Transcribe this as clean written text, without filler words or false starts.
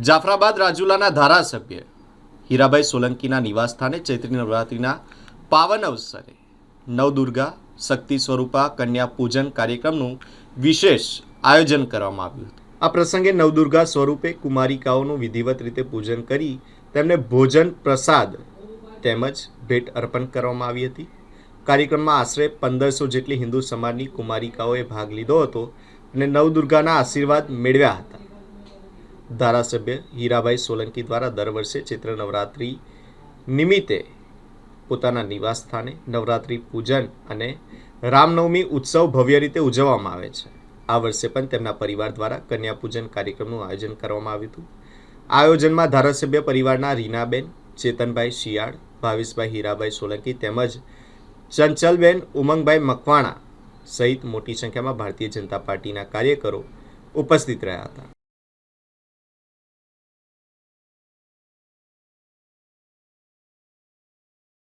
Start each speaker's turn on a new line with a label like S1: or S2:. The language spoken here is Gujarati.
S1: જાફરાબાદ રાજુલાના ધારાસભ્ય હીરાભાઈ સોલંકીના નિવાસસ્થાને ચૈત્રી નવરાત્રિના પાવન અવસરે નવદુર્ગા શક્તિ સ્વરૂપા કન્યા પૂજન કાર્યક્રમનું વિશેષ આયોજન કરવામાં આવ્યું હતું। આ પ્રસંગે નવદુર્ગા સ્વરૂપે કુમારિકાઓનું વિધિવત રીતે પૂજન કરી તેમને ભોજન પ્રસાદ તેમજ ભેટ અર્પણ કરવામાં આવી હતી। કાર્યક્રમમાં આશરે 1500 જેટલી હિન્દુ સમાજની કુમારિકાઓએ ભાગ લીધો હતો અને નવદુર્ગાના આશીર્વાદ મેળવ્યા હતા। ધારાસભ્ય હીરાભાઈ સોલંકી દ્વારા દર વર્ષે ચૈત્ર નવરાત્રિ નિમિત્તે પોતાના નિવાસ સ્થાને નવરાત્રિ પૂજન અને રામનવમી ઉત્સવ ભવ્ય રીતે ઉજવવામાં આવે છે। આ વર્ષે પણ તેમના પરિવાર દ્વારા કન્યા પૂજન કાર્યક્રમનું આયોજન કરવામાં આવ્યું હતું। આ આયોજનમાં ધારાસભ્ય પરિવારના રીનાબેન, ચેતનભાઈ શિયાળ, ભાવેશભાઈ હીરાભાઈ સોલંકી તેમજ ચંચલબેન ઉમંગભાઈ મકવાણા સહિત મોટી સંખ્યામાં ભારતીય જનતા પાર્ટીના કાર્યકરો ઉપસ્થિત રહ્યા હતા।